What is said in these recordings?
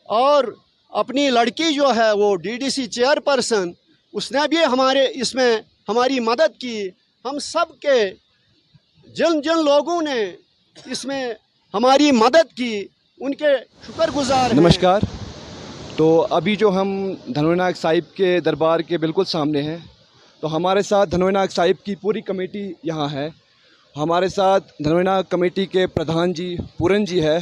और अपनी लड़की जो है वो डीडीसी चेयरपर्सन, उसने भी हमारे इसमें हमारी मदद की। हम सब के जिन जिन लोगों ने इसमें हमारी मदद की उनके शुक्रगुजार हैं। नमस्कार। तो अभी जो हम धनोई नायक साहिब के दरबार के बिल्कुल सामने हैं, तो हमारे साथ धनोई नायक साहिब की पूरी कमेटी यहाँ है। हमारे साथ धनोई नायक कमेटी के प्रधान जी पूरन जी है।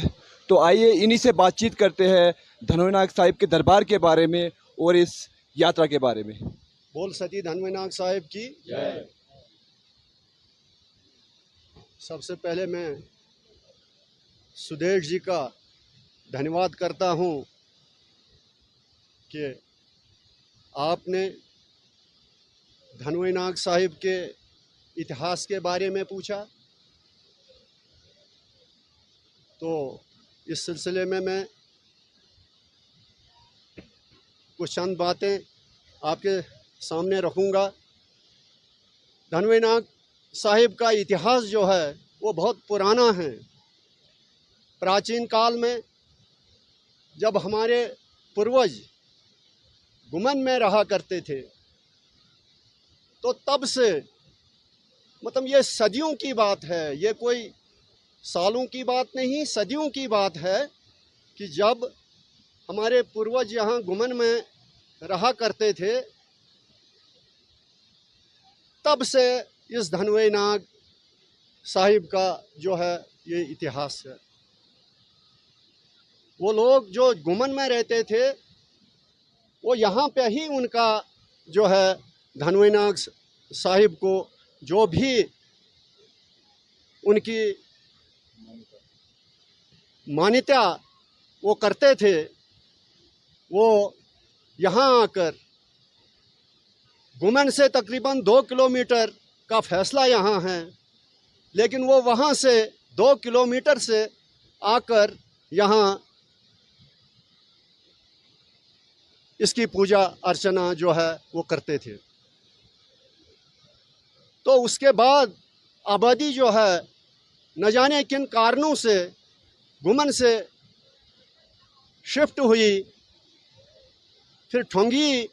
तो आइए इन्हीं से बातचीत करते हैं धनोई नायक साहिब के दरबार के बारे में और इस यात्रा के बारे में। बोल सती धनोई नायक साहिब की जय। सबसे पहले मैं सुदेश जी का धन्यवाद करता हूँ कि आपने धनोई नायक साहिब के इतिहास के बारे में पूछा। तो इस सिलसिले में मैं कुछ चंद बातें आपके सामने रखूँगा। धनोई नायक साहिब का इतिहास जो है वो बहुत पुराना है। प्राचीन काल में जब हमारे पूर्वज गुमन में रहा करते थे, तो तब से मतलब ये सदियों की बात है, ये कोई सालों की बात नहीं, सदियों की बात है कि जब हमारे पूर्वज यहाँ गुमन में रहा करते थे, तब से इस धनोई नायक साहिब का जो है ये इतिहास है। वो लोग जो गुमन में रहते थे वो यहाँ पे ही उनका जो है धनोई नायक साहिब को जो भी उनकी मान्यता वो करते थे, वो यहाँ आकर गुमन से तकरीबन 2 किलोमीटर का फैसला यहाँ है, लेकिन वो वहाँ से 2 किलोमीटर से आकर यहाँ इसकी पूजा अर्चना जो है वो करते थे। तो उसके बाद आबादी जो है न जाने किन कारणों से गुमन से शिफ्ट हुई, फिर ठोंगी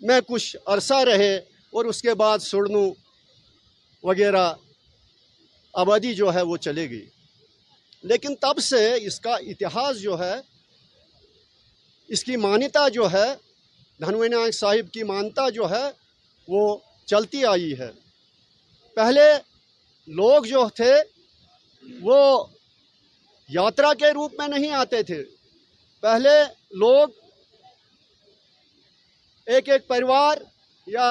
में कुछ अरसा रहे और उसके बाद सुरनू वगैरह आबादी जो है वो चले गई। लेकिन तब से इसका इतिहास जो है, इसकी मान्यता जो है, धनोई नायक साहिब की मान्यता जो है वो चलती आई है। पहले लोग जो थे वो यात्रा के रूप में नहीं आते थे। पहले लोग एक एक परिवार या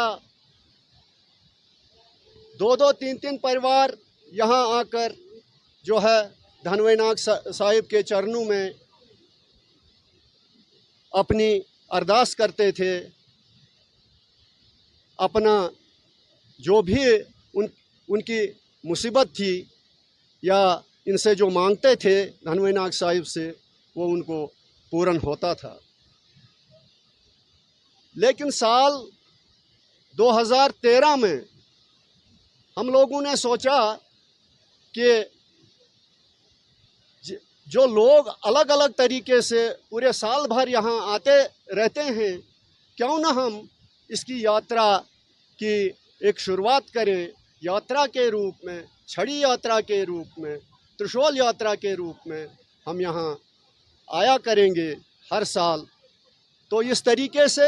2-2, 3-3 परिवार यहाँ आकर जो है धनोई नायक साहिब के चरणों में अपनी अरदास करते थे। अपना जो भी उनकी मुसीबत थी या इनसे जो मांगते थे धनोई नायक साहिब से, वो उनको पूर्ण होता था। लेकिन साल 2013 में हम लोगों ने सोचा कि जो लोग अलग अलग तरीके से पूरे साल भर यहाँ आते रहते हैं, क्यों ना हम इसकी यात्रा की एक शुरुआत करें। यात्रा के रूप में, छड़ी यात्रा के रूप में, त्रिशूल यात्रा के रूप में हम यहाँ आया करेंगे हर साल। तो इस तरीके से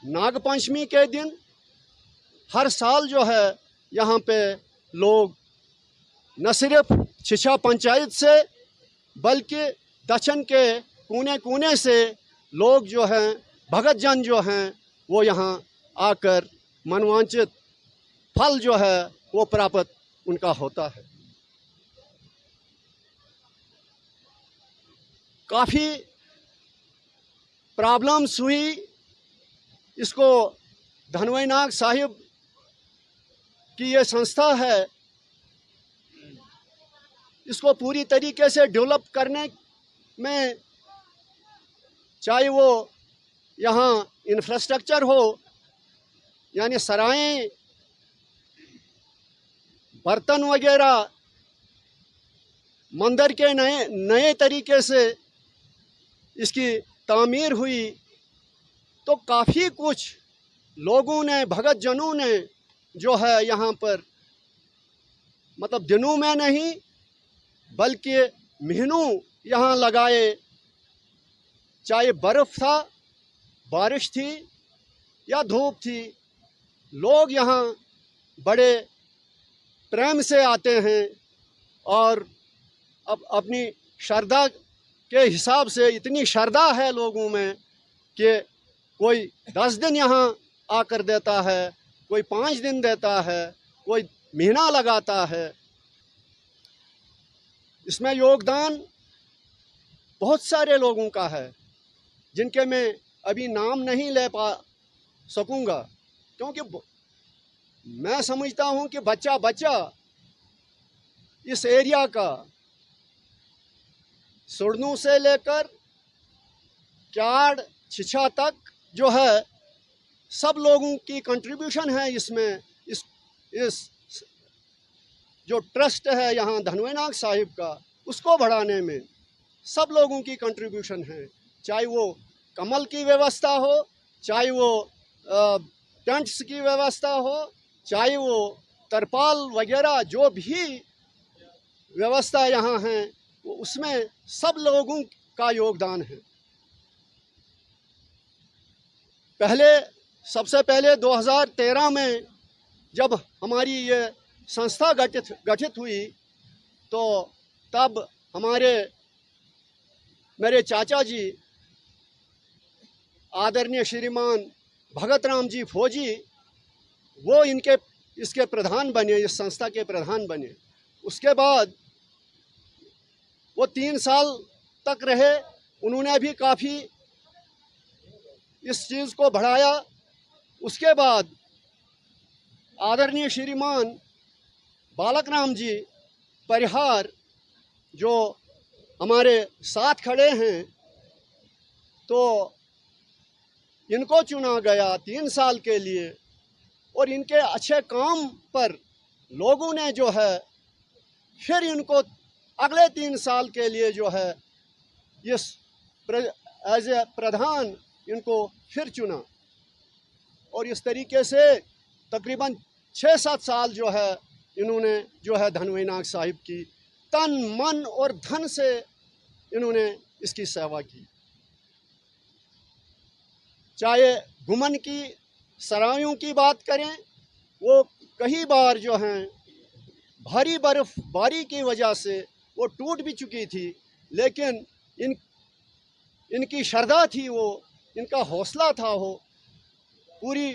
नागपंचमी के दिन हर साल जो है यहाँ पे लोग न सिर्फ छिछा पंचायत से बल्कि दक्षिण के कोने कोने से लोग जो हैं, भगत जन जो हैं, वो यहाँ आकर मनवांचित फल जो है वो प्राप्त उनका होता है। काफ़ी प्रॉब्लम्स हुई। इसको धनोई नायक साहिब की ये संस्था है, इसको पूरी तरीके से डेवलप करने में, चाहे वो यहाँ इंफ्रास्ट्रक्चर हो, यानी सराएं, बर्तन वगैरह, मंदिर के नए तरीके से इसकी तामीर हुई तो काफ़ी कुछ लोगों ने, भगत जनों ने जो है यहाँ पर मतलब दिनों में नहीं बल्कि महीनों यहाँ लगाए। चाहे बर्फ़ था, बारिश थी या धूप थी, लोग यहाँ बड़े प्रेम से आते हैं और अब अपनी श्रद्धा के हिसाब से इतनी श्रद्धा है लोगों में कि कोई 10 दिन यहाँ आकर देता है, कोई 5 दिन देता है, कोई महीना लगाता है। इसमें योगदान बहुत सारे लोगों का है जिनके मैं अभी नाम नहीं ले सकूंगा, क्योंकि मैं समझता हूं कि बच्चा बच्चा इस एरिया का सुरनू से लेकर क्याड़ छिछा तक जो है सब लोगों की कंट्रीब्यूशन है इसमें। इस जो ट्रस्ट है यहाँ धनोए नाग साहिब का, उसको बढ़ाने में सब लोगों की कंट्रीब्यूशन है। चाहे वो कमल की व्यवस्था हो, चाहे वो टेंट्स की व्यवस्था हो, चाहे वो तरपाल वगैरह जो भी व्यवस्था यहाँ है, वो उसमें सब लोगों का योगदान है। सबसे पहले 2013 में जब हमारी ये संस्था गठित हुई तो तब मेरे चाचा जी आदरणीय श्रीमान भगत राम जी फौजी वो इसके प्रधान बने, इस संस्था के प्रधान बने। उसके बाद वो 3 साल तक रहे, उन्होंने भी काफ़ी इस चीज़ को बढ़ाया। उसके बाद आदरणीय श्रीमान बालक राम जी परिहार जो हमारे साथ खड़े हैं, तो इनको चुना गया 3 साल के लिए और इनके अच्छे काम पर लोगों ने जो है फिर इनको अगले 3 साल के लिए जो है इस एज ए प्रधान इनको फिर चुना और इस तरीके से तकरीबन 6-7 साल जो है इन्होंने जो है धनोए नाग साहिब की तन मन और धन से इन्होंने इसकी सेवा की। चाहे घुमन की सरायों की बात करें, वो कई बार जो हैं भारी बर्फबारी की वजह से वो टूट भी चुकी थी, लेकिन इनकी श्रद्धा थी, वो इनका हौसला था, वो पूरी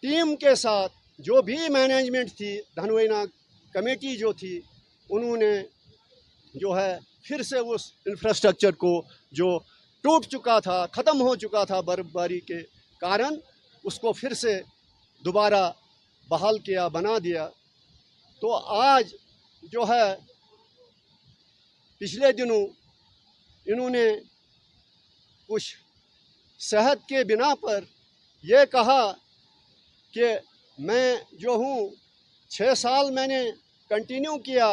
टीम के साथ जो भी मैनेजमेंट थी, धनोए नाग कमेटी जो थी, उन्होंने जो है फिर से उस इंफ्रास्ट्रक्चर को जो टूट चुका था, ख़त्म हो चुका था बर्फबारी के कारण, उसको फिर से दोबारा बहाल किया, बना दिया। तो आज जो है पिछले दिनों इन्होंने कुछ सेहत के बिना पर यह कहा कि मैं जो हूँ 6 साल मैंने कंटिन्यू किया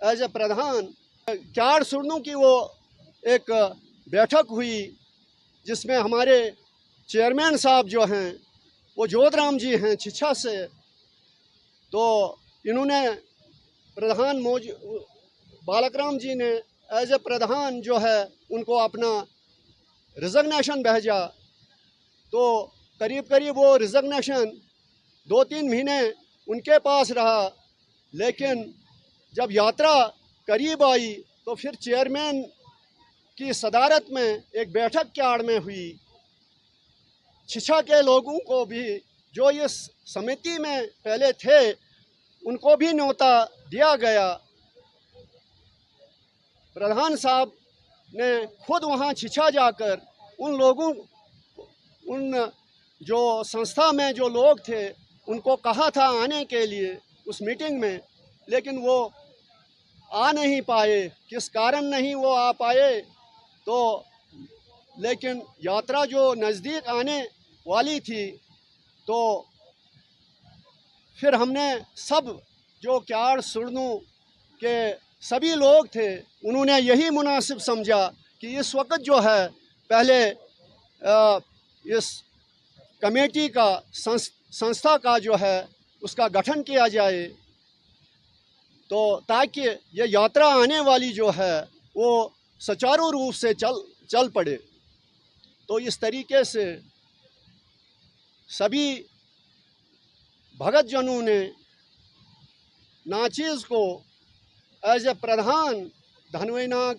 एज ए प्रधान। क्याड़ सुरनू की वो एक बैठक हुई जिसमें हमारे चेयरमैन साहब जो हैं वो जोधराम जी हैं छिछा से, तो इन्होंने प्रधान बालकराम जी ने एज ए प्रधान जो है उनको अपना रिज़ग्नेशन भेजा। तो करीब करीब वो रिज़ग्नेशन 2-3 महीने उनके पास रहा, लेकिन जब यात्रा करीब आई तो फिर चेयरमैन की सदारत में एक बैठक क्याड़ में हुई। छिछा के लोगों को भी जो इस समिति में पहले थे उनको भी न्योता दिया गया। प्रधान साहब ने खुद वहाँ छिछा जाकर उन जो संस्था में जो लोग थे उनको कहा था आने के लिए उस मीटिंग में, लेकिन वो आ नहीं पाए। किस कारण नहीं वो आ पाए, तो लेकिन यात्रा जो नज़दीक आने वाली थी तो फिर हमने सब जो क्याड़ सुरनू के सभी लोग थे उन्होंने यही मुनासिब समझा कि इस वक्त जो है पहले इस कमेटी का संस्था का जो है उसका गठन किया जाए, तो ताकि ये यात्रा आने वाली जो है वो सुचारू रूप से चल पड़े। तो इस तरीके से सभी भगत जनों ने नाचीज़ को एज ए प्रधान धनोई नाग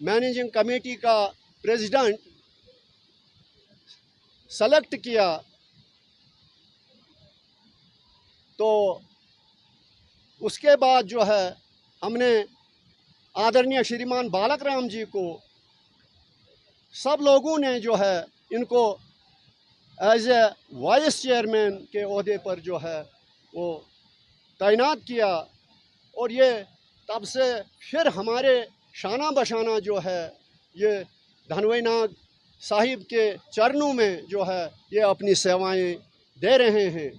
मैनेजिंग कमेटी का प्रेसिडेंट सेलेक्ट किया। तो उसके बाद जो है हमने आदरणीय श्रीमान बालक राम जी को, सब लोगों ने जो है इनको एज ए वाइस चेयरमैन के ओहदे पर जो है वो तैनात किया। और ये तब से फिर हमारे शाना बशाना जो है ये धनोई नाग साहिब के चरणों में जो है ये अपनी सेवाएं दे रहे हैं।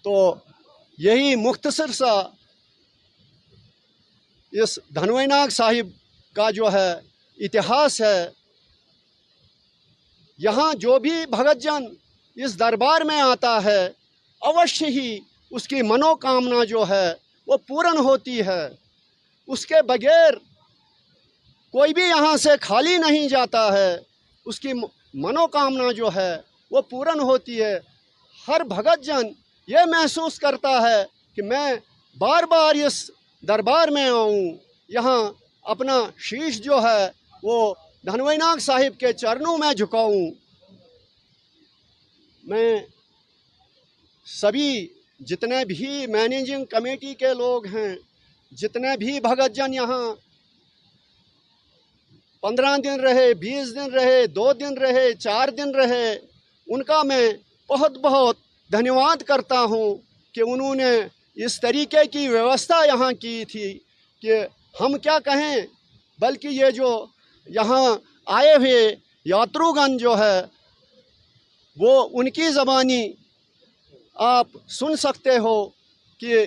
तो यही मुख्तसर सा इस धनोई नाग साहिब का जो है इतिहास है। यहाँ जो भी भगत जन इस दरबार में आता है अवश्य ही उसकी मनोकामना जो है वो पूर्ण होती है। उसके बगैर कोई भी यहाँ से खाली नहीं जाता है। उसकी मनोकामना जो है वो पूर्ण होती है। हर भगत जन ये महसूस करता है कि मैं बार बार इस दरबार में आऊँ, यहाँ अपना शीश जो है वो धनोई नाग साहिब के चरणों में झुकाऊँ। मैं सभी जितने भी मैनेजिंग कमेटी के लोग हैं, जितने भी भगत जन यहाँ 15 दिन रहे, 20 दिन रहे, 2 दिन रहे, 4 दिन रहे, उनका मैं बहुत बहुत धन्यवाद करता हूँ कि उन्होंने इस तरीके की व्यवस्था यहाँ की थी कि हम क्या कहें, बल्कि ये जो यहाँ आए हुए यात्रुगण जो है वो उनकी ज़बानी आप सुन सकते हो कि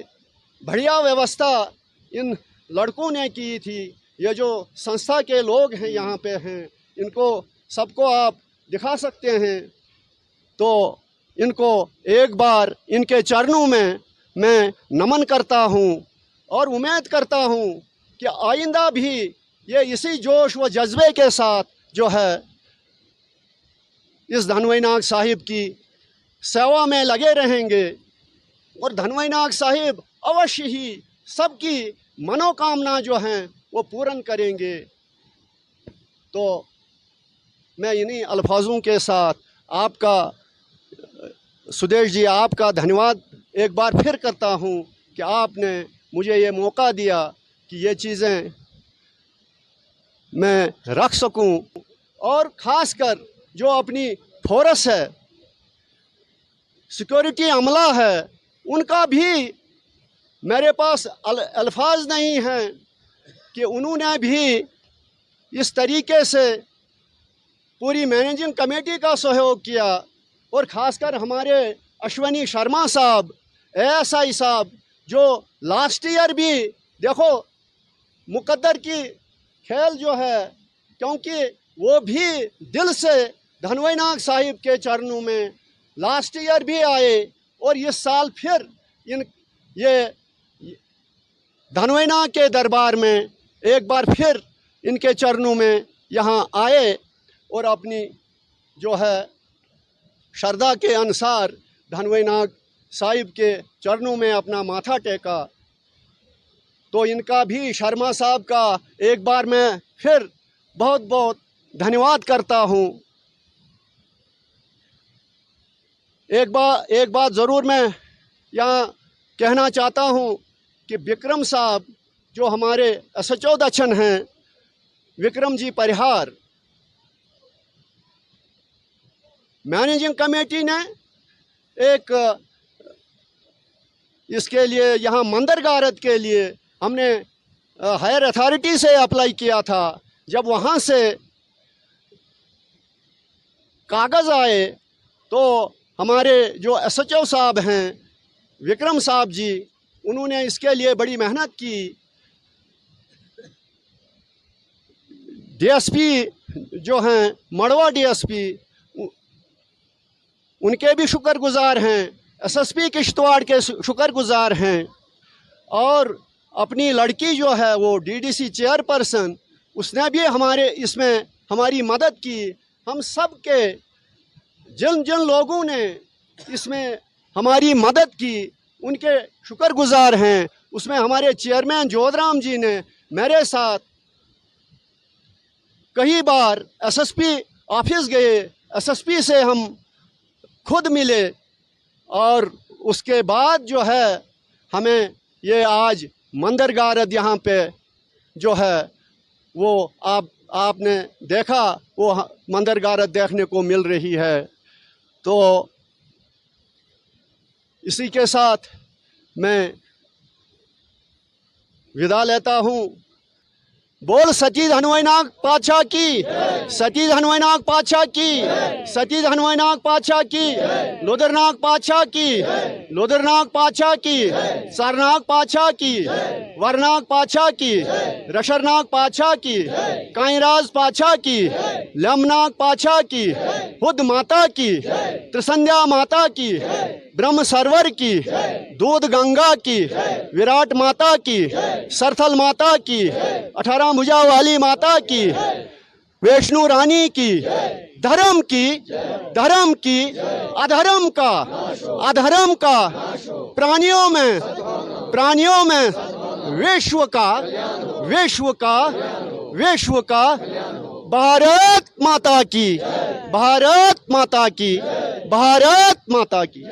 बढ़िया व्यवस्था इन लड़कों ने की थी। ये जो संस्था के लोग हैं यहाँ पे हैं, इनको सबको आप दिखा सकते हैं। तो इनको एक बार इनके चरणों में मैं नमन करता हूँ और उम्मीद करता हूँ कि आइंदा भी ये इसी जोश व जज्बे के साथ जो है इस धनोई नाग साहिब की सेवा में लगे रहेंगे और धनोई नाग साहिब अवश्य ही सबकी मनोकामना जो हैं वो पूर्ण करेंगे। तो मैं इन्हीं अल्फाजों के साथ आपका सुदेश जी आपका धन्यवाद एक बार फिर करता हूँ कि आपने मुझे ये मौका दिया कि ये चीज़ें मैं रख सकूं। और ख़ासकर जो अपनी फोर्स है, सिक्योरिटी अमला है, उनका भी मेरे पास अल्फाज नहीं हैं कि उन्होंने भी इस तरीके से पूरी मैनेजिंग कमेटी का सहयोग किया। और ख़ासकर हमारे अश्वनी शर्मा साहब, ASI साहब, जो लास्ट ईयर भी देखो मुकद्दर की खेल जो है, क्योंकि वो भी दिल से धनोई नाग साहिब के चरणों में लास्ट ईयर भी आए और इस साल फिर ये धनोई नाग के दरबार में एक बार फिर इनके चरणों में यहाँ आए और अपनी जो है श्रद्धा के अनुसार धनोई नाग साहिब के चरणों में अपना माथा टेका। तो इनका भी, शर्मा साहब का एक बार मैं फिर बहुत बहुत धन्यवाद करता हूँ। एक बात ज़रूर मैं यहाँ कहना चाहता हूँ कि विक्रम साहब जो हमारे SHO दक्षिण हैं, विक्रम जी परिहार, मैनेजिंग कमेटी ने एक इसके लिए यहाँ मंदिर गारत के लिए हमने हायर अथॉरिटी से अप्लाई किया था। जब वहाँ से कागज़ आए तो हमारे जो SHO साहब हैं विक्रम साहब जी, उन्होंने इसके लिए बड़ी मेहनत की डीएसपी जो हैं मड़वा डीएसपी उनके भी शुक्रगुजार हैं, एसएसपी किश्तवाड़ के शुक्रगुजार हैं, और अपनी लड़की जो है वो डीडीसी चेयरपर्सन, उसने भी हमारे इसमें हमारी मदद की। हम सब के जिन जिन लोगों ने इसमें हमारी मदद की उनके शुक्रगुजार हैं। उसमें हमारे चेयरमैन जोधराम जी ने मेरे साथ कई बार एसएसपी ऑफिस गए, एसएसपी से हम खुद मिले, और उसके बाद जो है हमें ये आज मंदिर गारद यहाँ पे जो है वो आपने देखा, वो मंदिर गारद देखने को मिल रही है। तो इसी के साथ मैं विदा लेता हूँ। बोल सची हनुमानाग पातशाह की, सची हनुमानाग पातशाह की, सची हनुमानाग पातशाह की, लोधरनाग पातशाह की, लोधरनाग पातशाह की, सरनाग पातशाह की, वरनाग पातशाह की, रशरनाग पातशाह की, कांईराज पातशाह की, लमनाग पातशाह की, हुद माता की, त्रिसंध्या माता की, ब्रह्म सरवर की, दूध गंगा की, विराट माता की, सरथल माता की, 18 भुजा वाली माता की, वैष्णु रानी की, धर्म की, अधर्म का प्राणियों में विश्व का भारत माता की, भारत माता की, भारत माता की।